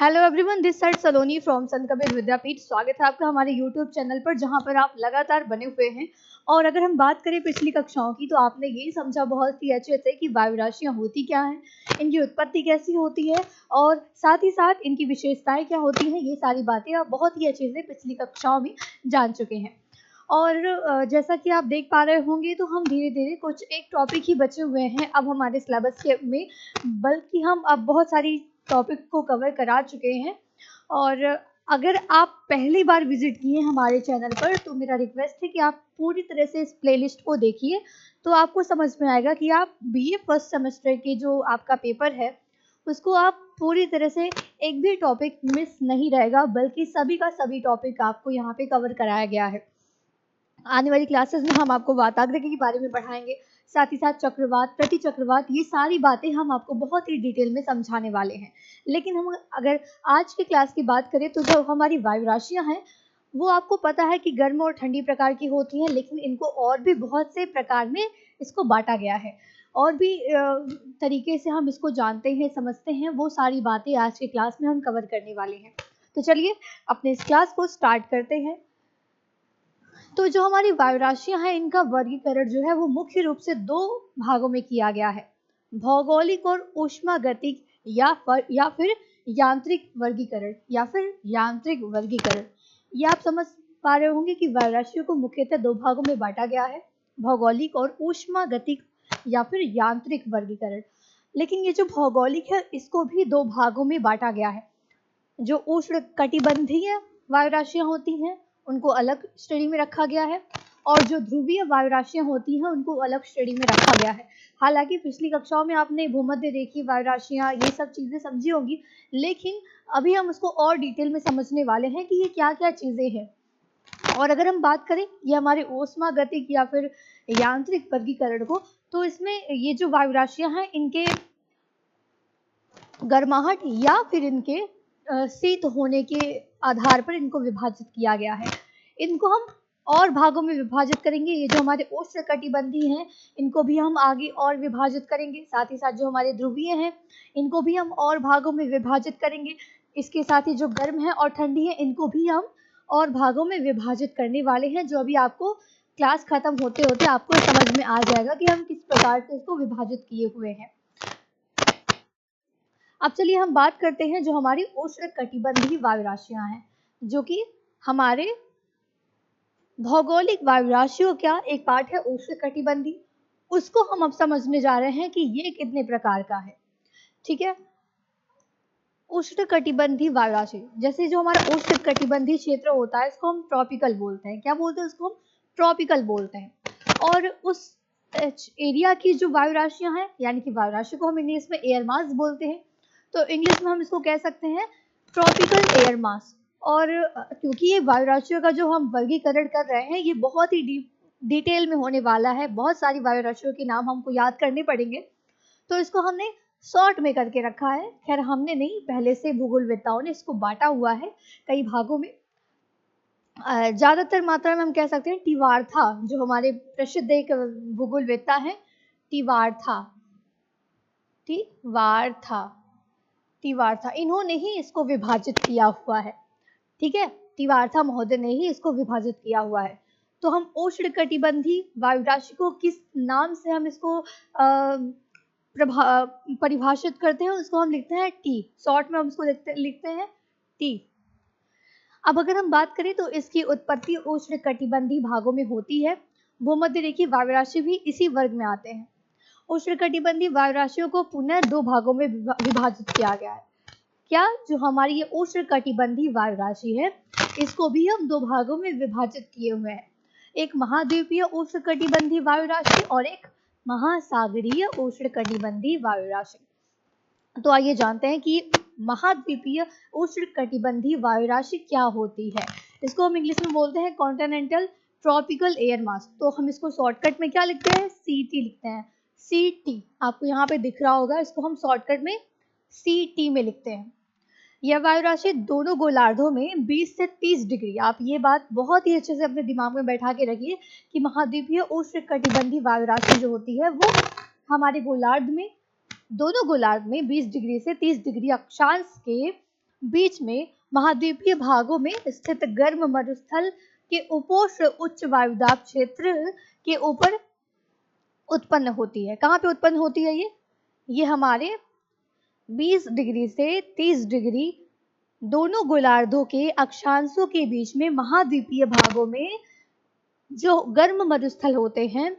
Hello everyone, this side Saloni from संत कबीर विद्यापीठ। स्वागत है आपका हमारे यूट्यूब चैनल पर, जहां पर आप लगातार बने हुए हैं। और अगर हम बात करें पिछली कक्षाओं की, तो आपने यही समझा बहुत ही अच्छे से कि वायु राशियां होती क्या हैं, इनकी उत्पत्ति कैसी होती है और साथ ही साथ इनकी विशेषताएं क्या होती हैं। ये सारी बातें आप बहुत ही अच्छे से पिछली कक्षाओं में जान चुके हैं। और जैसा कि आप देख पा रहे होंगे, तो हम धीरे धीरे कुछ एक टॉपिक ही बचे हुए हैं अब हमारे सिलेबस के में, बल्कि हम अब बहुत सारी टॉपिक को कवर करा चुके हैं। और अगर आप पहली बार विजिट किए हमारे चैनल पर, तो मेरा रिक्वेस्ट है कि आप पूरी तरह से इस प्लेलिस्ट को देखिए, तो आपको समझ में आएगा कि आप बीए फर्स्ट सेमेस्टर के जो आपका पेपर है, उसको आप पूरी तरह से एक भी टॉपिक मिस नहीं रहेगा, बल्कि सभी का सभी टॉपिक आपको यहाँ पे कवर कराया गया है। आने वाली क्लासेस में हम आपको वाताग्र के बारे में पढ़ाएंगे, साथ ही साथ चक्रवात, प्रति चक्रवात, ये सारी बातें हम आपको बहुत ही डिटेल में समझाने वाले हैं। लेकिन हम अगर आज की क्लास की बात करें, तो जो हमारी वायु राशियां हैं, वो आपको पता है कि गर्म और ठंडी प्रकार की होती हैं, लेकिन इनको और भी बहुत से प्रकार में इसको बांटा गया है। और भी तरीके से हम इसको जानते हैं, समझते हैं। वो सारी बातें आज की क्लास में हम कवर करने वाले हैं। तो चलिए अपने इस क्लास को स्टार्ट करते हैं। तो जो हमारी वायु राशियां हैं, इनका वर्गीकरण जो है वो मुख्य रूप से दो भागों में किया गया है, भौगोलिक और ऊष्मागतिक या फिर यांत्रिक वर्गीकरण ये आप समझ पा रहे होंगे कि वायु राशियों को मुख्यतः दो भागों में बांटा गया है, भौगोलिक और ऊष्मागतिक या फिर यांत्रिक वर्गीकरण। लेकिन ये जो भौगोलिक है, इसको भी दो भागों में बांटा गया है। जो उष्ण कटिबंधीय वायु राशियां होती हैं, उनको अलग श्रेणी में रखा गया है, और जो ध्रुवीय वायु राशियां होती हैं, उनको अलग श्रेणी में रखा गया है। हालांकि पिछली कक्षाओं में आपने भूमध्य रेखीय वायु राशियां, ये सब चीजें समझी होंगी, लेकिन अभी हम उसको और डिटेल में समझने वाले हैं कि ये क्या क्या चीजें हैं। और अगर हम बात करें ये हमारे ऊष्मागतिक या फिर यांत्रिक वर्गीकरण को, तो इसमें ये जो वायु राशियां हैं, इनके गर्माहट या फिर इनके शीत होने के आधार पर इनको विभाजित किया गया है। इनको हम और भागों में विभाजित करेंगे। ये जो हमारे उष्ण कटिबंधी हैं, इनको भी हम आगे और विभाजित करेंगे। साथ ही साथ जो हमारे ध्रुवीय हैं, इनको भी हम और भागों में विभाजित करेंगे। इसके साथ ही जो गर्म है और ठंडी है, इनको भी हम और भागों में विभाजित करने वाले हैं, जो अभी आपको क्लास खत्म होते होते आपको समझ में आ जाएगा कि हम किस प्रकार से इसको विभाजित किए हुए हैं। अब चलिए हम बात करते हैं जो हमारी उष्ण कटिबंधीय वायु राशियां हैं, जो कि हमारे भौगोलिक वायु राशियों का एक पार्ट है उष्ण कटिबंधी। उसको हम अब समझने जा रहे हैं कि ये कितने प्रकार का है। ठीक है, उष्ण कटिबंधीय वायु राशि, जैसे जो हमारा उष्ण कटिबंधीय क्षेत्र होता है, इसको हम ट्रॉपिकल बोलते हैं। क्या बोलते हैं? उसको हम ट्रॉपिकल बोलते हैं। और उस एरिया की जो वायु राशियां हैं, यानी कि वायु राशि को हम इंग्लिश में एयर मास बोलते हैं, तो इंग्लिश में हम इसको कह सकते हैं ट्रॉपिकल एयर मास। और क्योंकि ये वायु राशियों का जो हम वर्गीकरण कर रहे हैं, ये बहुत ही डिटेल में होने वाला है, बहुत सारी वायु राशियों के नाम हमको याद करने पड़ेंगे, तो इसको हमने शॉर्ट में करके रखा है। खैर हमने नहीं, पहले से भूगोलवेत्ताओं ने इसको बांटा हुआ है कई भागों में। ज्यादातर मात्रा में हम कह सकते हैं टिवारथा, जो हमारे प्रसिद्ध एक भूगोलवेत्ता है, टिवारथा इन्होंने ही इसको विभाजित किया हुआ है। ठीक है, टिवारथा महोदय ने ही इसको विभाजित किया हुआ है। तो हम उष्ण कटिबंधी वायु राशि को किस नाम से हम इसको परिभाषित करते हैं, उसको हम लिखते हैं टी। शॉर्ट में हम उसको लिखते हैं टी। अब अगर हम बात करें, तो इसकी उत्पत्ति उष्ण कटिबंधी भागों में होती है। भूमध्य रेखीय वायु राशि भी इसी वर्ग में आते हैं। उष्ण कटिबंधी वायु राशियों को पुनः दो भागों में विभाजित किया गया है। क्या? जो हमारी ये उष्ण कटिबंधी वायु राशि है, इसको भी हम दो भागों में विभाजित किए हुए हैं, एक महाद्वीपीय उष्ण कटिबंधी वायु राशि और एक महासागरीय उष्ण कटिबंधी वायु राशि। तो आइए जानते हैं कि महाद्वीपीय उष्ण कटिबंधी वायु राशि क्या होती है। इसको हम इंग्लिश में बोलते हैं कॉन्टिनेंटल ट्रॉपिकल एयर मास। तो हम इसको शॉर्टकट में क्या लिखते हैं? सीटी लिखते हैं। सीटी आपको यहाँ पे दिख रहा होगा, इसको हम शॉर्टकट में सीटी में लिखते हैं। यह वायु राशि दोनों गोलार्धों में 20 से 30 डिग्री, आप ये बात बहुत ही अच्छे से अपने दिमाग में बैठा के रखिए कि महाद्वीपीय उष्ण कटिबंधी वायु राशि जो होती है, वो हमारे गोलार्ध में, दोनों गोलार्ध में 20 डिग्री से 30 डिग्री अक्षांश के बीच में महाद्वीपीय भागों में स्थित गर्म मरुस्थल के उपोष्ण उच्च वायुदाब क्षेत्र के ऊपर उत्पन्न होती है। कहाँ पे उत्पन्न होती है ये हमारे 20 डिग्री से 30 डिग्री दोनों गोलार्धों के अक्षांशों के बीच में महाद्वीपीय भागों में जो गर्म मरुस्थल होते हैं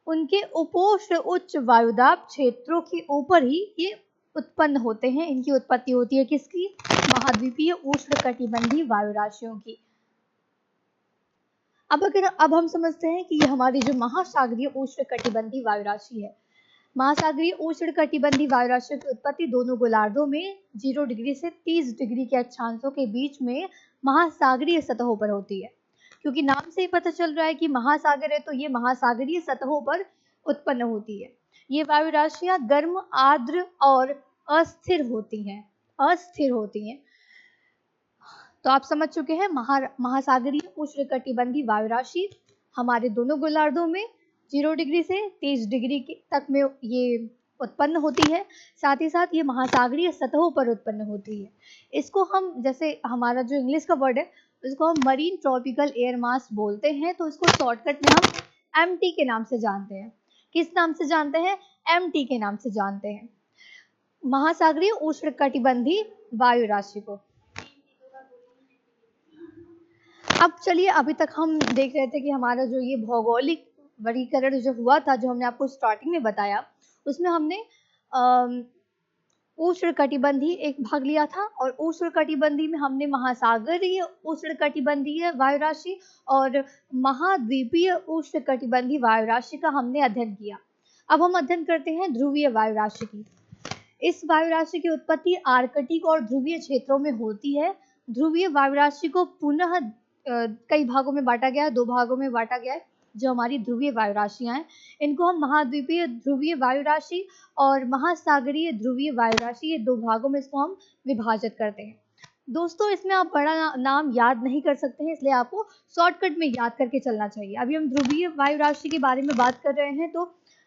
उनके उपोष्ण उच्च वायुदाब क्षेत्रों के ऊपर ही ये उत्पन्न होते हैं। इनकी उत्पत्ति होती है किसकी? महाद्वीपीय उष्णकटिबंधीय वायु राशियों की। अब हम समझते हैं कि ये हमारी जो महासागरीय उष्णकटिबंधीय वायु राशि है। महासागरीय उष्णकटिबंधीय वायु राशियों की उत्पत्ति दोनों गोलार्धों में 0 डिग्री से 30 डिग्री के अक्षांशों के बीच में महासागरीय सतहों पर होती है। क्योंकि नाम से ही पता चल रहा है कि महासागर है, तो ये महासागरीय सतहों पर उत्पन्न होती है। ये वायु राशियां गर्म, आर्द्र और अस्थिर होती हैं। तो आप समझ चुके हैं महासागरीय उष्णकटिबंधीय वायु राशि हमारे दोनों गोलार्धों में 0 डिग्री से 30 डिग्री तक में ये उत्पन्न होती है। साथ ही साथ ये महासागरीय सतहों पर उत्पन्न होती है। इसको हम, जैसे हमारा जो इंग्लिश का वर्ड है उसको हम मरीन ट्रॉपिकल एयर मास बोलते हैं, तो इसको शॉर्टकट में हम एमटी के नाम से जानते हैं। किस नाम से जानते हैं? एमटी के नाम से जानते हैं महासागरीय उष्णकटिबंधीय वायु राशि को। अब चलिए, अभी तक हम देख रहे थे कि हमारा जो ये भौगोलिक वर्गीकरण जो हुआ था, जो हमने आपको स्टार्टिंग में बताया, उसमें हमने उष्णकटिबंधीय एक भाग लिया था और उष्णकटिबंधीय में हमने महासागरीय उष्णकटिबंधीय वायु राशि और महाद्वीपीय उष्णकटिबंधीय वायु राशि का हमने अध्ययन किया। अब हम अध्ययन करते हैं ध्रुवीय वायु राशि की। इस वायु राशि की उत्पत्ति आर्कटिक और ध्रुवीय क्षेत्रों में होती है। ध्रुवीय वायु राशि को पुनः कई भागों में बांटा गया है, 2 भागों में बांटा गया है। जो हमारी ध्रुवीय वायु राशियां हैं इनको हम महाद्वीपीय ध्रुवीय वायु राशि और महासागरीय ध्रुवीय वायु राशि, ये 2 भागों में इसको हम विभाजित करते हैं। दोस्तों, इसमें आप बड़ा नाम याद नहीं कर सकते हैं, इसलिए आपको शॉर्टकट में याद करके चलना चाहिए। अभी हम ध्रुवीय वायु राशि के बारे में बात कर रहे हैं। तो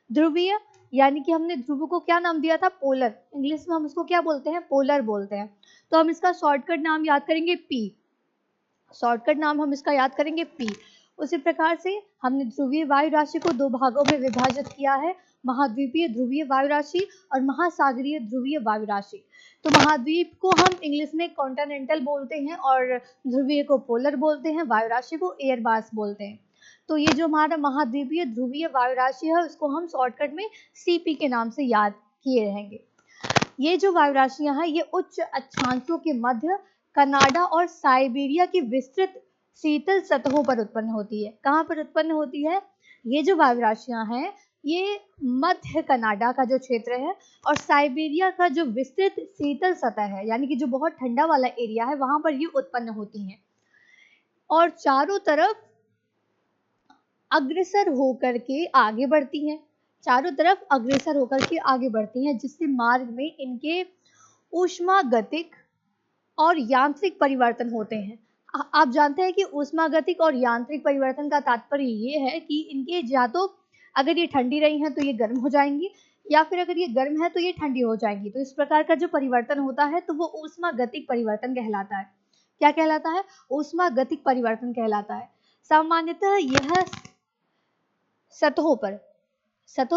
ध्रुवीय यानी कि हमने ध्रुव को क्या नाम दिया था? पोलर। इंग्लिश में हम उसको क्या बोलते हैं? पोलर बोलते हैं। तो हम इसका शॉर्टकट नाम याद करेंगे पी। उसी प्रकार से हमने ध्रुवीय वायु राशि को 2 भागों में विभाजित किया है, महाद्वीपीय ध्रुवीय वायु राशि और महासागरीय ध्रुवीय वायु राशि। तो महाद्वीप को हम इंग्लिश में कॉन्टिनेंटल बोलते हैं और ध्रुवीय को पोलर बोलते हैं, वायु राशि को एयर मास बोलते हैं। तो ये जो हमारा महाद्वीपीय ध्रुवीय वायु राशि है उसको हम शॉर्टकट में सीपी के नाम से याद किए रहेंगे। ये जो वायु राशियां हैं ये उच्च अक्षांशों के मध्य कनाडा और साइबेरिया की विस्तृत शीतल सतहों पर उत्पन्न होती है। कहाँ पर उत्पन्न होती है? ये जो वायु राशियां हैं ये मध्य कनाडा का जो क्षेत्र है और साइबेरिया का जो विस्तृत शीतल सतह है, यानी कि जो बहुत ठंडा वाला एरिया है, वहां पर ये उत्पन्न होती हैं और चारों तरफ अग्रसर होकर के आगे बढ़ती हैं। जिससे मार्ग में इनके ऊष्मागतिक और यांत्रिक परिवर्तन होते हैं। आप जानते हैं कि ऊष्मागतिक और यांत्रिक परिवर्तन का तात्पर्य ये है कि इनके या तो अगर ये ठंडी रही हैं तो ये गर्म हो जाएंगी, या फिर अगर ये गर्म है तो ये ठंडी हो जाएंगी। तो इस प्रकार का जो परिवर्तन होता है तो वो ऊष्मागतिक परिवर्तन कहलाता है। क्या कहलाता है? ऊष्मागतिक परिवर्तन कहलाता है। सामान्यतः यह सतहों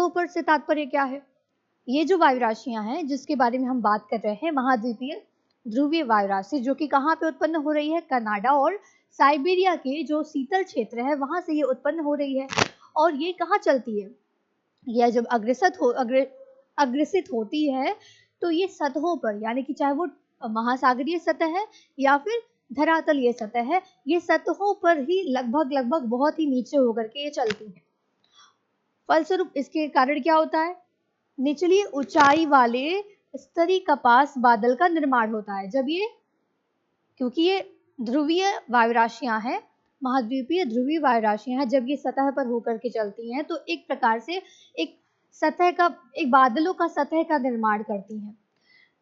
पर से तात्पर्य क्या है? ये जो वायु राशियां हैं जिसके बारे में हम बात कर रहे हैं, महाद्वीपीय ध्रुवीय वायु राशि, जो कि कहाँ पे उत्पन्न हो रही है? कनाडा और साइबेरिया के जो शीतल क्षेत्र है वहां से ये उत्पन्न हो रही है। और ये कहाँ चलती है? यह जब अग्रसित होती है तो ये सतहों पर, यानी कि चाहे वो महासागरीय सतह है या फिर धरातलीय सतह है, ये सतहों पर ही लगभग बहुत ही नीचे होकर के ये चलती है। फलस्वरूप इसके कारण क्या होता है? निचली ऊंचाई वाले स्तरीय कपास बादल का निर्माण होता है। क्योंकि ये ध्रुवीय वायु राशियां हैं, महाद्वीपीय ध्रुवीय वायु राशियां हैं, जब ये सतह पर होकर के चलती हैं तो एक प्रकार से एक बादलों का सतह का निर्माण करती हैं।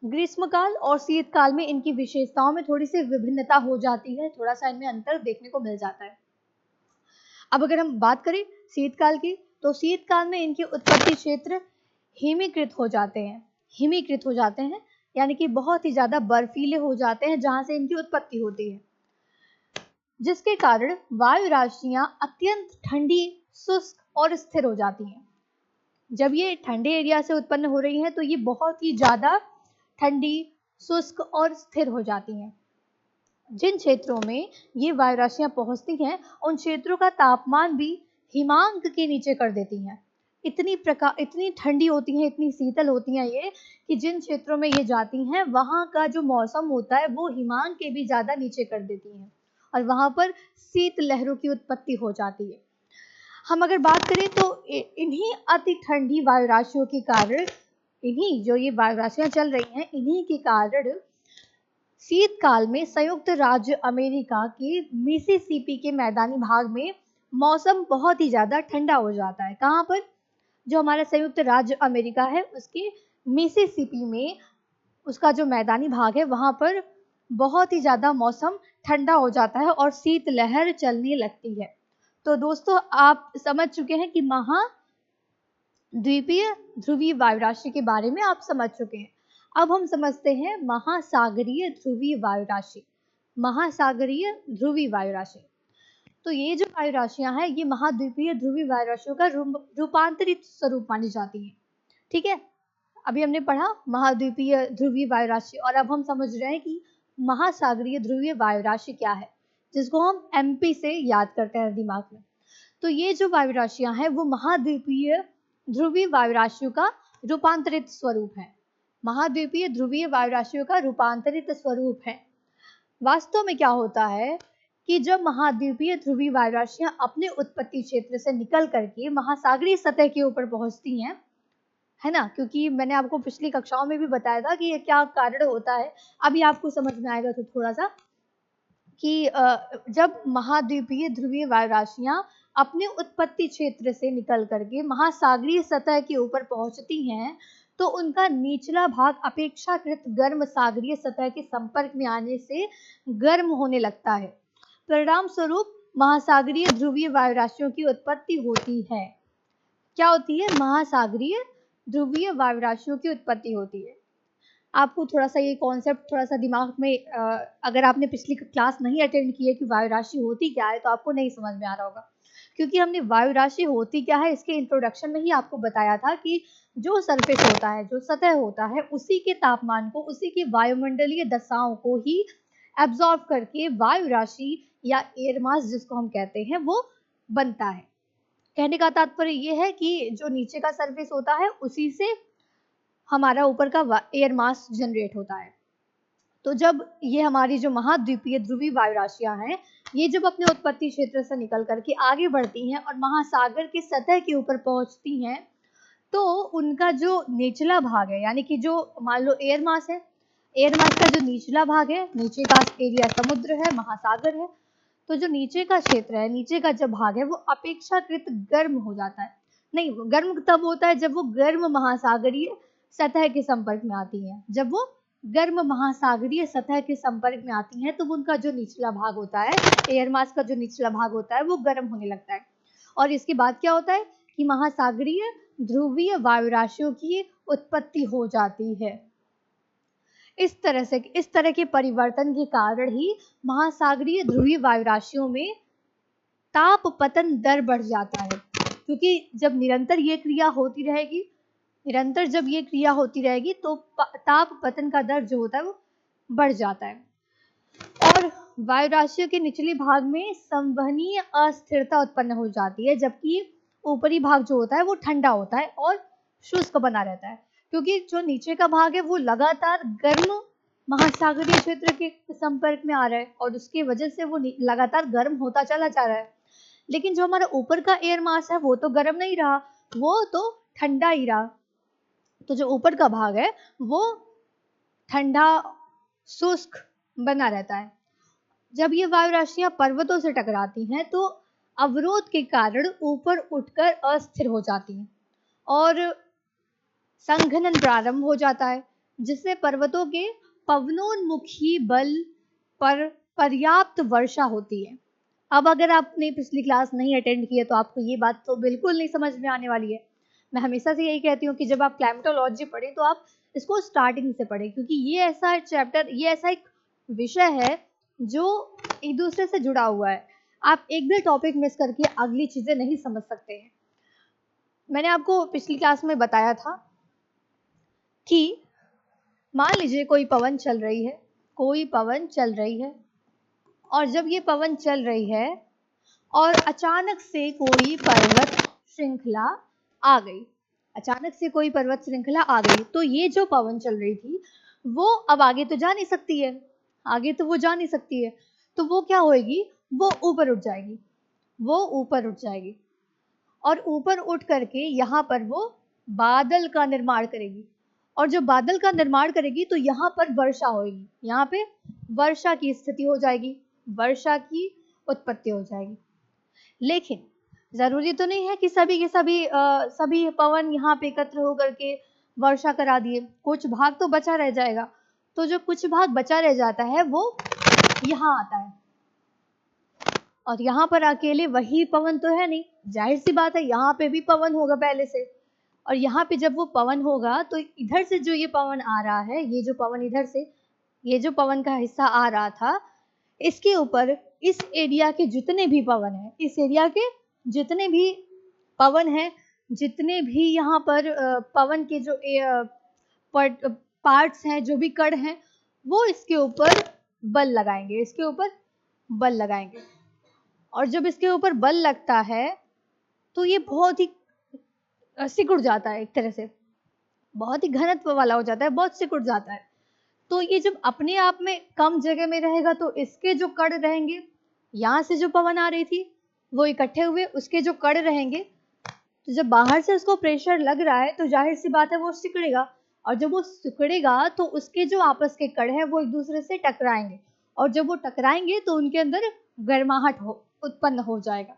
ग्रीष्मकाल और शीतकाल में इनकी विशेषताओं में थोड़ी सी विभिन्नता हो जाती है, थोड़ा सा इनमें अंतर देखने को मिल जाता है। अब अगर हम बात करें शीतकाल की, तो शीतकाल में इनके उत्पत्ति क्षेत्र हिमीकृत हो जाते हैं। यानी कि बहुत ही ज़्यादा बर्फीले हो जाते हैं जहाँ से इनकी उत्पत्ति होती है, जिसके कारण वायु राशियाँ अत्यंत ठंडी, शुष्क और स्थिर हो जाती हैं। जब ये ठंडे एरिया से उत्पन्न हो रही हैं तो ये बहुत ही ज़्यादा ठंडी, शुष्क और स्थिर हो जाती हैं। जिन क्षेत्रों में ये वायु राशियाँ पहुँचती हैं उन क्षेत्रों का तापमान भी हिमांक के नीचे कर देती हैं। इतनी ठंडी होती हैं, इतनी शीतल होती हैं ये, कि जिन क्षेत्रों में ये जाती हैं वहाँ का जो मौसम होता है वो हिमांक के भी ज़्यादा नीचे कर देती हैं और वहाँ पर शीत लहरों की उत्पत्ति हो जाती है। हम अगर बात करें तो इन्हीं अति ठंडी वायु राशियों के कारण, इन्हीं जो ये वायु राशियाँ चल रही हैं, इन्हीं के कारण शीतकाल में संयुक्त राज्य अमेरिका के मिसिसिपी के मैदानी भाग में मौसम बहुत ही ज़्यादा ठंडा हो जाता है। कहाँ पर? जो हमारा संयुक्त राज्य अमेरिका है उसके मिसिसिपी में उसका जो मैदानी भाग है वहाँ पर बहुत ही ज़्यादा मौसम ठंडा हो जाता है और शीत लहर चलने लगती है। तो दोस्तों आप समझ चुके हैं कि महाद्वीपीय ध्रुवीय वायु राशि के बारे में आप समझ चुके हैं। अब हम समझते हैं महासागरीय ध्रुवीय वायु राशि। महासागरीय ध्रुवीय वायु राशि, तो ये जो वायु राशियां हैं ये महाद्वीपीय ध्रुवीय वायु राशियों का रूपांतरित स्वरूप मानी जाती हैं। ठीक है, अभी हमने पढ़ा महाद्वीपीय ध्रुवीय वायु राशि और अब हम समझ रहे हैं कि महासागरीय ध्रुवीय वायु राशि क्या है, जिसको हम एमपी से याद करते हैं दिमाग में। तो ये जो वायु राशियां हैं वो महाद्वीपीय ध्रुवीय वायु राशियों का रूपांतरित स्वरूप है। महाद्वीपीय ध्रुवीय वायु राशियों का रूपांतरित स्वरूप है। वास्तव में क्या होता है कि जब महाद्वीपीय ध्रुवीय वायु राशियां अपने उत्पत्ति क्षेत्र से निकल करके महासागरीय सतह के ऊपर पहुंचती हैं, है ना, क्योंकि मैंने आपको पिछली कक्षाओं में भी बताया था कि ये क्या कारण होता है। अभी आपको समझ में आएगा तो थोड़ा सा कि जब महाद्वीपीय ध्रुवीय वायु राशियां अपने उत्पत्ति क्षेत्र से निकल करके महासागरीय सतह के ऊपर पहुंचती हैं तो उनका निचला भाग अपेक्षाकृत गर्म सागरीय सतह के संपर्क में आने से गर्म होने लगता है। परिणाम स्वरूप महासागरीय ध्रुवीय वायु राशियों की उत्पत्ति होती है। क्या होती है? महासागरीय ध्रुवीय वायु राशियों की उत्पत्ति होती है। आपको थोड़ा सा ये कॉन्सेप्ट थोड़ा सा दिमाग में अगर आपने पिछली क्लास नहीं अटेंड की है कि वायु राशि होती क्या है तो आपको नहीं समझ में आ रहा होगा, क्योंकि हमने वायु राशि होती क्या है इसके इंट्रोडक्शन में ही आपको बताया था कि जो सरफेस होता है, जो सतह होता है, उसी के तापमान को, उसी की वायुमंडलीय दशाओं को ही एब्जॉर्ब करके वायु राशि या एयर मास जिसको हम कहते हैं वो बनता है। कहने का तात्पर्य ये है कि जो नीचे का सरफेस होता है उसी से हमारा ऊपर का एयर मास जनरेट होता है। तो जब ये हमारी जो महाद्वीपीय ध्रुवीय वायु राशियां हैं ये जब अपने उत्पत्ति क्षेत्र से निकल करके आगे बढ़ती हैं और महासागर की सतह के ऊपर पहुंचती हैं तो उनका जो निचला भाग है, यानी कि जो मान लो एयर मास है, एयर मास का जो निचला भाग है, नीचे का एरिया समुद्र है, महासागर है, तो जो नीचे का क्षेत्र है, नीचे का जो भाग है वो अपेक्षाकृत गर्म हो जाता है। नहीं, गर्म तब होता है जब वो गर्म महासागरीय सतह के संपर्क में आती है। जब वो गर्म महासागरीय सतह के संपर्क में आती हैं तो उनका जो निचला भाग होता है, एयर मास का जो निचला भाग होता है वो गर्म होने लगता है। और इसके बाद क्या होता है कि महासागरीय ध्रुवीय वायु राशियों की उत्पत्ति हो जाती है। इस तरह के परिवर्तन के कारण ही महासागरीय ध्रुवीय वायु राशियों में ताप पतन दर बढ़ जाता है, क्योंकि जब निरंतर ये क्रिया होती रहेगी, निरंतर जब ये क्रिया होती रहेगी तो ताप पतन का दर जो होता है वो बढ़ जाता है और वायु राशियों के निचले भाग में संवहनीय अस्थिरता उत्पन्न हो जाती है, जबकि ऊपरी भाग जो होता है वो ठंडा होता है और शुष्क बना रहता है, क्योंकि जो नीचे का भाग है वो लगातार गर्म महासागरीय क्षेत्र के संपर्क में आ रहा है और उसकी वजह से वो लगातार गर्म होता चला जा रहा है। लेकिन जो हमारा ऊपर का एयर मास है वो तो गर्म नहीं रहा, वो तो ठंडा ही रहा। तो जो ऊपर का भाग है वो ठंडा शुष्क बना रहता है। जब ये वायु राशियां पर्वतों से टकराती हैं तो अवरोध के कारण ऊपर उठकर अस्थिर हो जाती हैं और संघनन प्रारंभ हो जाता है, जिससे पर्वतों के पवनोन्मुखी बल पर पर्याप्त वर्षा होती है। अब अगर आपने पिछली क्लास नहीं अटेंड की है तो आपको ये बात तो बिल्कुल नहीं समझ में आने वाली है। मैं हमेशा से यही कहती हूँ कि जब आप क्लाइमेटोलॉजी पढ़ें तो आप इसको स्टार्टिंग से पढ़ें, क्योंकि ये ऐसा चैप्टर, ये ऐसा एक विषय है जो एक दूसरे से जुड़ा हुआ है। आप एक भी टॉपिक मिस करके अगली चीजें नहीं समझ सकते हैं। मैंने आपको पिछली क्लास में बताया था कि मान लीजिए कोई पवन चल रही है, कोई पवन चल रही है, और जब ये पवन चल रही है और अचानक से कोई पर्वत श्रृंखला आ गई, अचानक से कोई पर्वत श्रृंखला आ गई, तो ये जो पवन चल रही थी वो अब आगे तो जा नहीं सकती है, आगे तो वो जा नहीं सकती है, तो वो क्या होएगी, वो ऊपर उठ जाएगी, वो ऊपर उठ जाएगी, और ऊपर उठ करके यहाँ पर वो बादल का निर्माण करेगी, और जब बादल का निर्माण करेगी तो यहाँ पर वर्षा होगी, यहाँ पे वर्षा की स्थिति हो जाएगी, वर्षा की उत्पत्ति हो जाएगी। लेकिन जरूरी तो नहीं है कि सभी के सभी पवन यहाँ पे एकत्र होकर के वर्षा करा दिए, कुछ भाग तो बचा रह जाएगा, तो जो कुछ भाग बचा रह जाता है वो यहाँ आता है, और यहाँ पर अकेले वही पवन तो है नहीं, जाहिर सी बात है यहाँ पे भी पवन होगा पहले से, और यहाँ पे जब वो पवन होगा तो इधर से जो ये पवन आ रहा है, ये जो पवन इधर से, ये जो पवन का हिस्सा आ रहा था, इसके ऊपर इस एरिया के जितने भी पवन हैं, इस एरिया के जितने भी पवन हैं, जितने भी यहाँ पर पवन के जो पार्ट्स हैं, जो भी कण हैं, वो इसके ऊपर बल लगाएंगे, इसके ऊपर बल लगाएंगे, और जब इसके ऊपर बल लगता है तो ये बहुत ही सिकुड़ जाता है, एक तरह से बहुत ही घनत्व वाला हो जाता है, बहुत सिकुड़ जाता है। तो ये जब अपने आप में कम जगह में रहेगा तो इसके जो कण रहेंगे, यहाँ से जो पवन आ रही थी वो इकट्ठे हुए, उसके जो कण रहेंगे, तो जब बाहर से उसको प्रेशर लग रहा है तो जाहिर सी बात है वो सिकुड़ेगा, और जब वो सिकुड़ेगा तो उसके जो आपस के कण हैं वो एक दूसरे से टकराएंगे, और जब वो टकराएंगे तो उनके अंदर गर्माहट उत्पन्न हो जाएगा।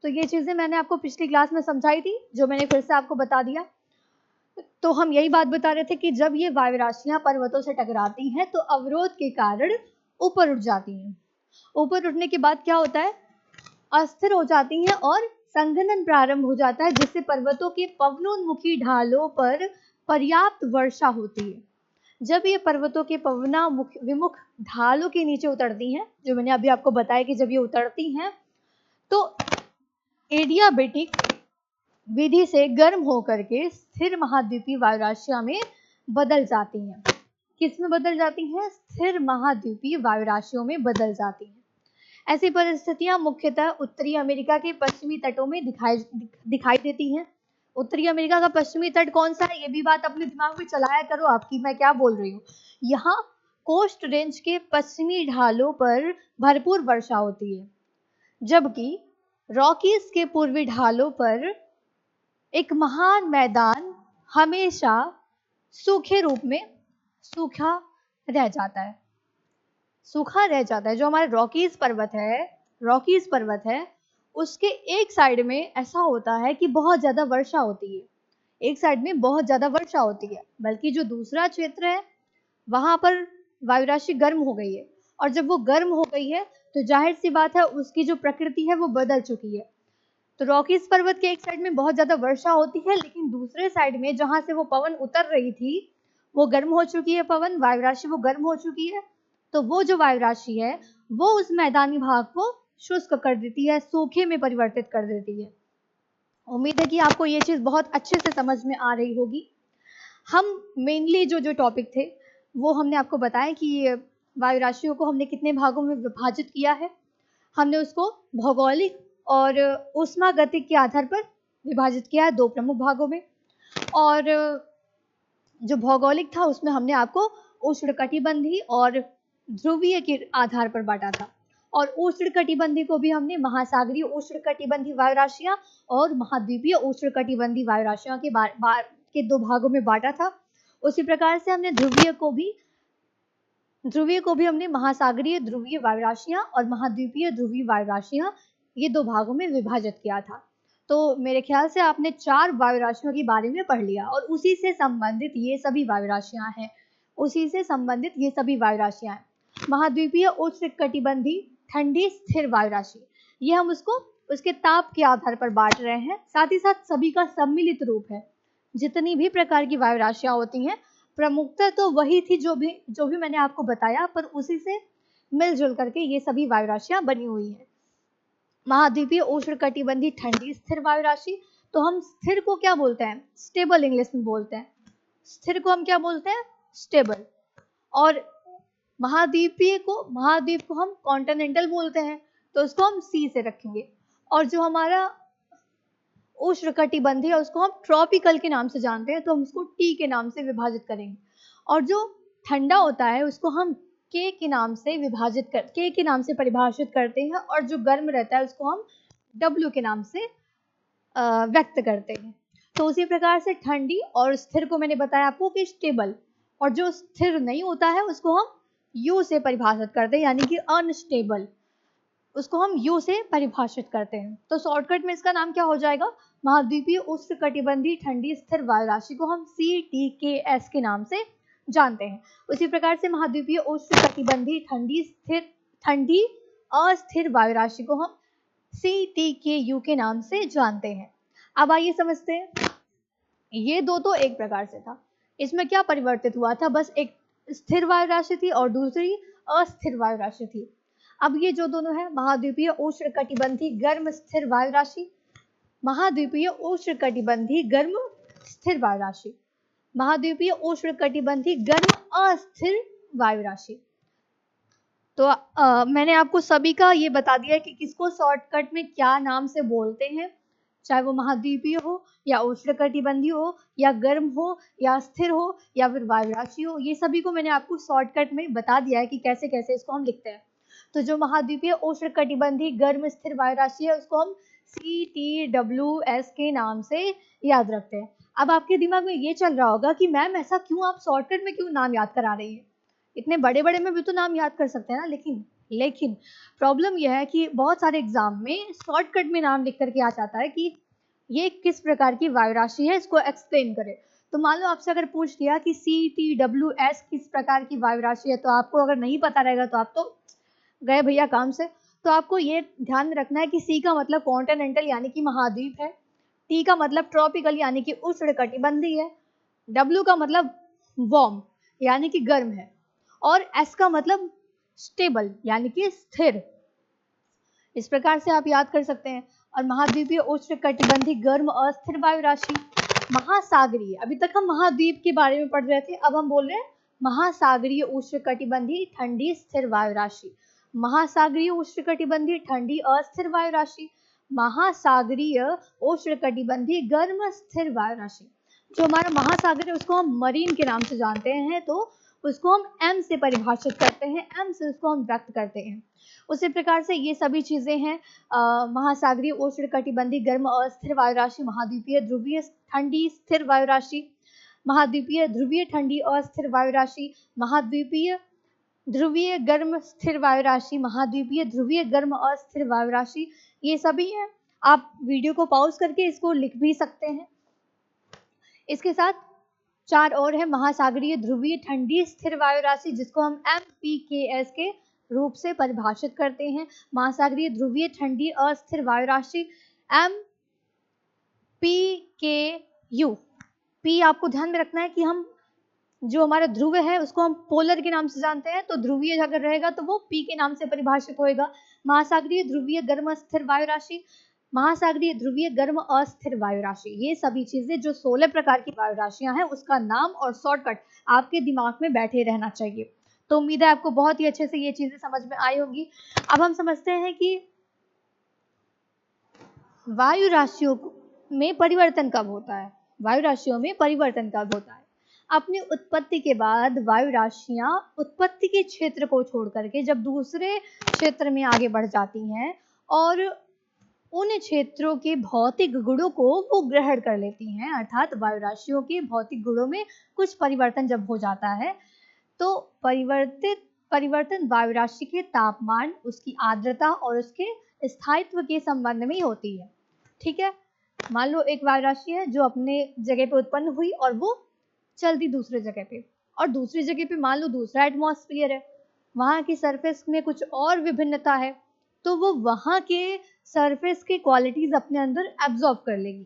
तो ये चीजें मैंने आपको पिछली क्लास में समझाई थी, जो मैंने फिर से आपको बता दिया। तो हम यही बात बता रहे थे कि जब ये वायु राशियां पर्वतों से टकराती हैं तो अवरोध के कारण ऊपर उठ जाती हैं, ऊपर उठने के बाद क्या होता है, अस्थिर हो जाती हैं और संघनन प्रारंभ हो जाता है, जिससे पर्वतों के पवनोन्मुखी ढालों पर पर्याप्त वर्षा होती है। जब ये पर्वतों के विमुख ढालों के नीचे उतरती हैं, जो मैंने अभी आपको बताया कि जब ये उतरती हैं तो एडियाबेटिक विधि से गर्म होकर के स्थिर महाद्वीपीय वायु राशियां में बदल जाती हैं। किस में बदल जाती हैं, स्थिर महाद्वीपीय वायु राशियों में बदल जाती हैं। ऐसी परिस्थितियां मुख्यतः उत्तरी अमेरिका के पश्चिमी तटों में दिखाई देती हैं। उत्तरी अमेरिका का पश्चिमी तट कौन सा है, ये भी बात अपने दिमाग में चलाया करो आपकी मैं क्या बोल रही हूँ। यहाँ कोस्ट रेंज के पश्चिमी ढालों पर भरपूर वर्षा होती है, जबकि रॉकीज के पूर्वी ढालों पर एक महान मैदान हमेशा सूखे रूप में सूखा रह जाता है, सूखा रह जाता है। जो हमारे रॉकीज पर्वत है उसके एक साइड में ऐसा होता है कि बहुत ज्यादा वर्षा होती है, एक साइड में बहुत ज्यादा वर्षा होती है, बल्कि जो दूसरा क्षेत्र है वहां पर वायु राशि गर्म हो गई है, और जब वो गर्म हो गई है तो जाहिर सी बात है उसकी जो प्रकृति है वो बदल चुकी है। तो रॉकीज पर्वत के एक साइड में बहुत ज्यादा वर्षा होती है, लेकिन दूसरे साइड में जहां से वो पवन उतर रही थी वो गर्म हो चुकी है, पवन वायु राशि वो गर्म हो चुकी है, तो वो जो वायु राशि है वो उस मैदानी भाग को शुष्क कर देती है, सूखे में परिवर्तित कर देती है। उम्मीद है कि आपको ये चीज बहुत अच्छे से समझ में आ रही होगी। हम मेनली जो टॉपिक थे वो हमने आपको बताया कि वायु राशियों को हमने कितने भागों में विभाजित किया है। हमने उसको भौगोलिक और ऊष्मागतिक के आधार पर विभाजित किया है दो प्रमुख भागों में, और जो भौगोलिक था उसमें हमने आपको उष्णकटिबंधी और ध्रुवीय के आधार पर बांटा था, और उष्णकटिबंधी को भी हमने महासागरीय उष्णकटिबंधी वायु राशियां और महाद्वीपीय उष्णकटिबंधी वायु राशियां के दो भागों में बांटा था। उसी प्रकार से हमने ध्रुवीय को भी हमने महासागरीय ध्रुवीय वायु राशियां और महाद्वीपीय ध्रुवीय वायु राशियां ये दो भागों में विभाजित किया था। तो मेरे ख्याल से आपने 4 वायु राशियों के बारे में पढ़ लिया, और उसी से संबंधित ये सभी वायु राशियां हैं, उसी से संबंधित ये सभी वायु राशियां हैं। महाद्वीपीय उष्णकटिबंधी ठंडी स्थिर वायु राशि, ये हम उसको उसके ताप के आधार पर बांट रहे हैं, साथ ही साथ सभी का सम्मिलित रूप है। जितनी भी प्रकार की वायु राशियां होती हैं प्रमुखता तो वही थी जो भी मैंने आपको बताया, पर उसी से मिलजुल करके ये सभी वायु राशियां बनी हुई हैं। महाद्वीपीय उष्णकटिबंधीय ठंडी स्थिर वायु राशि, तो हम स्थिर को क्या बोलते हैं? स्टेबल इंग्लिश में बोलते हैं। स्थिर को हम क्या बोलते हैं? स्टेबल। और महाद्वीप को हम कॉन्टिनेंटल बोलते हैं, तो उसको हम सी से रखेंगे। और जो हमारा उष्णकटिबंधीय है उसको हम ट्रॉपिकल के नाम से जानते हैं, तो हम उसको टी के नाम से विभाजित करेंगे। और जो ठंडा होता है उसको हम के के नाम से परिभाषित करते हैं, और जो गर्म रहता है उसको हम डब्ल्यू के नाम से व्यक्त करते हैं। तो उसी प्रकार से ठंडी और स्थिर को मैंने बताया आपको कि स्टेबल, और जो स्थिर नहीं होता है उसको हम यू से परिभाषित करते हैं, यानी कि अनस्टेबल, उसको हम यू से परिभाषित करते हैं। तो शॉर्टकट में इसका नाम क्या हो जाएगा? महाद्वीपीय उष्णकटिबंधीय ठंडी स्थिर वायु राशि को हम CTKS के नाम से जानते हैं। उसी प्रकार से महाद्वीपीय उष्णकटिबंधीय ठंडी अस्थिर वायु राशि को हम CTKU के नाम से जानते हैं। अब आइए समझते हैं, ये दो तो एक प्रकार से था, इसमें क्या परिवर्तित हुआ था? बस एक स्थिर वायु राशि थी और दूसरी अस्थिर वायु राशि थी। अब ये जो दोनों है, महाद्वीपीय उष्णकटिबंधीय गर्म स्थिर वायु राशि, महाद्वीपीय उष्णकटिबंधीय गर्म स्थिर वायु राशि, महाद्वीपीय उष्णकटिबंधीय गर्म अस्थिर वायु राशि। तो मैंने आपको सभी का ये बता दिया है कि किसको शॉर्टकट में क्या नाम से बोलते हैं, चाहे वो महाद्वीपीय हो या उष्णकटिबंधीय हो या गर्म हो या स्थिर हो या फिर वायु राशि हो, ये सभी को मैंने आपको शॉर्टकट में बता दिया है कि कैसे कैसे इसको हम लिखते हैं। तो जो महाद्वीपीय उष्णकटिबंधीय गर्म स्थिर वायु राशि है उसको हम CTWS के नाम से याद रखते हैं। अब आपके दिमाग में ये चल रहा होगा कि मैम ऐसा क्यों, आप शॉर्टकट में क्यों नाम याद करा रही है? इतने बड़े बड़े में भी तो नाम याद कर सकते हैं ना। लेकिन प्रॉब्लम यह है कि बहुत सारे एग्जाम में शॉर्टकट में नाम लिख करके आ जाता है कि ये किस प्रकार की वायु राशि है, इसको एक्सप्लेन करें। तो मान लो आपसे अगर पूछ दिया कि CTWS किस प्रकार की वायु राशि है, तो आपको अगर नहीं पता रहेगा तो आप तो गए भैया काम से। तो आपको ये ध्यान में रखना है कि सी का मतलब कॉन्टिनेंटल यानी कि महाद्वीप है, टी का मतलब ट्रॉपिकल यानी कि उष्णकटिबंधीय है, डब्ल्यू का मतलब वार्म यानी कि गर्म है, और एस का मतलब स्टेबल यानी कि स्थिर। इस प्रकार से आप याद कर सकते हैं। और महाद्वीपीय उष्णकटिबंधीय गर्म अस्थिर वायु राशि, महासागरीय, अभी तक हम महाद्वीप के बारे में पढ़ रहे थे, अब हम बोल रहे हैं महासागरीय उष्णकटिबंधीय ठंडी स्थिर वायु राशि, महासागरीय उष्णकटिबंधीय ठंडी अस्थिर वायु राशि, महासागरीय उष्णकटिबंधीय गर्म स्थिर वायु राशि। जो हमारा महासागर है उसको हम मरीन के नाम से जानते हैं, तो उसको हम एम से परिभाषित करते हैं, एम से उसको हम व्यक्त करते हैं। उसी प्रकार से ये सभी चीजें हैं, महासागरीय उष्णकटिबंधीय गर्म अस्थिर वायु राशि, महाद्वीपीय ध्रुवीय ठंडी स्थिर वायु राशि, महाद्वीपीय ध्रुवीय ठंडी अस्थिर वायु राशि, महाद्वीपीय ध्रुवीय गर्म स्थिर वायु राशि, महाद्वीपीय ध्रुवीय गर्म अस्थिर वायु राशि, ये सभी हैं। आप वीडियो को पॉज करके इसको लिख भी सकते हैं। इसके साथ चार और है, महासागरीय ध्रुवीय ठंडी स्थिर वायु राशि जिसको हम MPKS के रूप से परिभाषित करते हैं, महासागरीय ध्रुवीय ठंडी अस्थिर वायु राशि MPKU। P आपको ध्यान में रखना है कि हम जो हमारा ध्रुव है उसको हम पोलर के नाम से जानते हैं, तो ध्रुवीय अगर रहेगा तो वो P के नाम से परिभाषित होएगा। महासागरीय ध्रुवीय गर्म स्थिर वायु राशि, महासागरीय ध्रुवीय गर्म अस्थिर वायु राशि, ये सभी चीजें जो 16 प्रकार की वायु राशियां हैं उसका नाम और शॉर्टकट आपके दिमाग में बैठे रहना चाहिए। तो उम्मीद है आपको बहुत ही अच्छे से ये चीजें समझ में आई होगी। अब हम समझते हैं कि वायु राशियों में परिवर्तन कब होता है। वायु राशियों में परिवर्तन कब होता है? अपनी उत्पत्ति के बाद वायु राशियां उत्पत्ति के क्षेत्र को छोड़ करके जब दूसरे क्षेत्र में आगे बढ़ जाती हैं और उन क्षेत्रों के भौतिक गुणों को वो ग्रहण कर लेती हैं, अर्थात वायु राशियों के भौतिक गुणों में कुछ परिवर्तन जब हो जाता है तो परिवर्तन वायु राशि के तापमान, उसकी आर्द्रता और उसके स्थायित्व के संबंध में ही होती है। ठीक है, मान लो एक वायु राशि है जो अपने जगह पे उत्पन्न हुई और वो चलती दूसरे जगह पे, और दूसरी जगह पे मान लो दूसरा एटमॉस्फेयर है, वहां की सरफेस में कुछ और विभिन्नता है, तो वो वहां के सरफेस की क्वालिटीज अपने अंदर एब्जॉर्ब कर लेगी।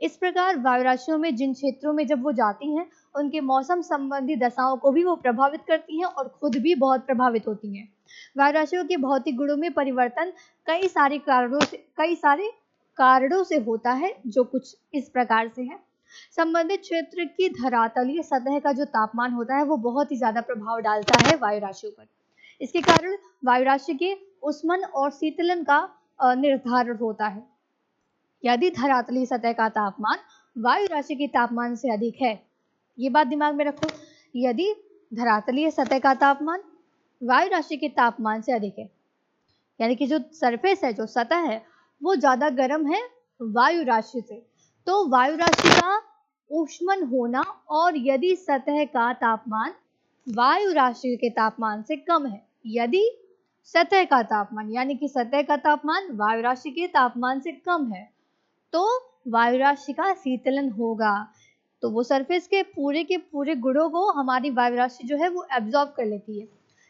इस प्रकार वायु राशियों में जिन क्षेत्रों में जब वो जाती हैं, उनके मौसम संबंधी दशाओं को भी वो प्रभावित करती हैं और खुद भी बहुत प्रभावित होती हैं। वायु राशियों के भौतिक गुणों में परिवर्तन कई सारे कारणों से होता है, जो कुछ इस प्रकार से है। संबंधित क्षेत्र की धरातलीय सतह का जो तापमान होता है वो बहुत ही ज्यादा प्रभाव डालता है वायु राशियों पर। इसके कारण वायु राशि के उष्मन और शीतलन का निर्धारण होता है। यदि धरातलीय सतह का तापमान वायु राशि के तापमान से अधिक है, ये बात दिमाग में रखो, यदि धरातलीय सतह का तापमान वायु राशि के तापमान से अधिक है, यानी कि जो सरफेस है, जो सतह है, वो ज्यादा गर्म है वायु राशि से, तो वायु राशि का ऊष्मन होना, और यदि सतह का तापमान वायु राशि के तापमान से कम है, यदि सतह का तापमान यानी कि सतह का तापमान वायु राशि के तापमान से कम है, तो वायु राशि का शीतलन होगा। तो वो सरफेस के पूरे गुणों को हमारी वायु राशि जो है वो एब्जॉर्ब कर लेती है।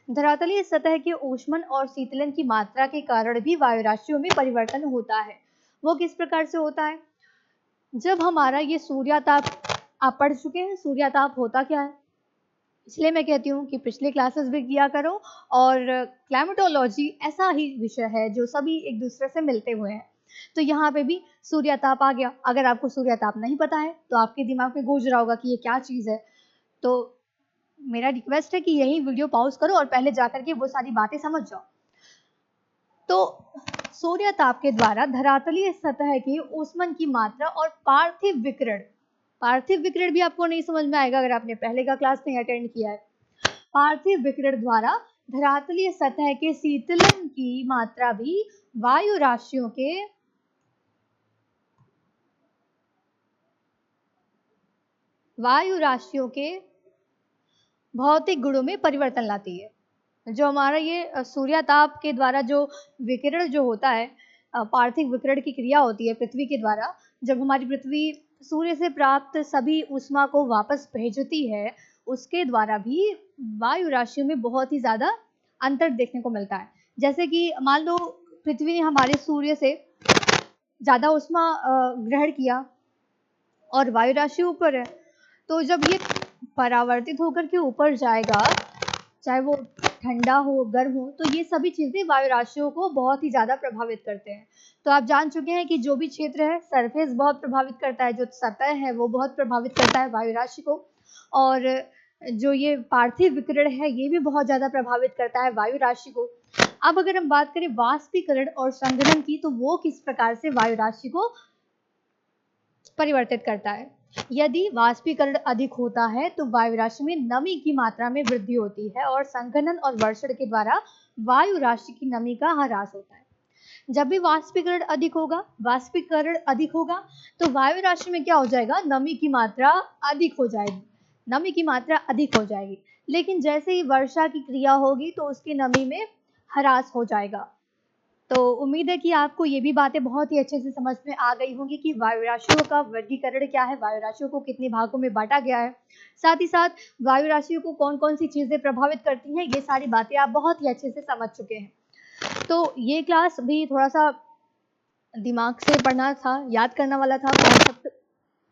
धरातलीय सतह के ऊष्मन और शीतलन की मात्रा के कारण भी वायु राशियों में परिवर्तन होता है। वो किस प्रकार से होता है? जब हमारा ये सूर्याताप, आप पढ़ चुके हैं सूर्याताप होता क्या है, इसलिए मैं कहती हूँ कि पिछले क्लासेस भी किया करो, और क्लाइमेटोलॉजी ऐसा ही विषय है जो सभी एक दूसरे से मिलते हुए हैं। तो यहाँ पे भी सूर्याताप आ गया। अगर आपको सूर्याताप नहीं पता है तो आपके दिमाग में गूंज रहा होगा कि ये क्या चीज़ है, तो मेरा रिक्वेस्ट है कि यही वीडियो पॉज करो और पहले जाकर के वो सारी बातें समझ जाओ। तो सूर्यताप के द्वारा धरातलीय सतह की ऊष्मन की मात्रा और पार्थिव विकिरण भी आपको नहीं समझ में आएगा अगर आपने पहले का क्लास नहीं अटेंड किया है। पार्थिव विकिरण द्वारा धरातलीय सतह के शीतलन की मात्रा भी वायु राशियों के भौतिक गुणों में परिवर्तन लाती है। जो हमारा ये सूर्यताप के द्वारा जो विकिरण जो होता है, पार्थिव विकिरण की क्रिया होती है पृथ्वी के द्वारा, जब हमारी पृथ्वी सूर्य से प्राप्त सभी ऊष्मा को वापस भेजती है, उसके द्वारा भी वायु राशियों में बहुत ही ज्यादा अंतर देखने को मिलता है। जैसे कि मान लो पृथ्वी ने हमारे सूर्य से ज्यादा ऊष्मा ग्रहण किया और वायु राशि ऊपर है, तो जब ये परावर्तित होकर के ऊपर जाएगा, चाहे वो ठंडा हो गर्म हो, तो ये सभी चीजें वायु राशियों को बहुत ही ज्यादा प्रभावित करते हैं। तो आप जान चुके हैं कि जो भी क्षेत्र है, सरफेस बहुत प्रभावित करता है, जो सतह है वो बहुत प्रभावित करता है वायु राशि को, और जो ये पार्थिव विकिरण है ये भी बहुत ज्यादा प्रभावित करता है वायु राशि को। अब अगर हम बात करें वाष्पीकरण और संघनन की, तो वो किस प्रकार से वायु राशि को परिवर्तित करता है। यदि वाष्पीकरण अधिक होता है तो वायु राशि में नमी की मात्रा में वृद्धि होती है, और संघनन और वर्षण के द्वारा वायु राशि की नमी का ह्रास होता है। जब भी वाष्पीकरण अधिक होगा तो वायु राशि में क्या हो जाएगा, नमी की मात्रा अधिक हो जाएगी। लेकिन जैसे ही वर्षा की क्रिया होगी तो उसकी नमी में ह्रास हो जाएगा। तो उम्मीद है कि आपको ये भी बातें बहुत ही अच्छे से समझ में आ गई होंगी कि वायु राशियों का वर्गीकरण क्या है, वायु राशियों को कितने भागों में बांटा गया है, साथ ही साथ वायु राशियों को कौन कौन सी चीजें प्रभावित करती हैं, ये सारी बातें आप बहुत ही अच्छे से समझ चुके हैं। तो ये क्लास भी थोड़ा सा दिमाग से पढ़ना था, याद करने वाला था, कॉन्सेप्ट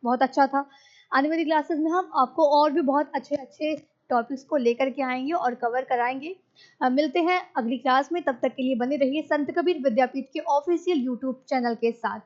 बहुत अच्छा था। आने वाली क्लासेस में हम आपको और भी बहुत अच्छे टॉपिक्स को लेकर के आएंगे और कवर कराएंगे। मिलते हैं अगली क्लास में, तब तक के लिए बने रहिए संत कबीर विद्यापीठ के ऑफिशियल यूट्यूब चैनल के साथ।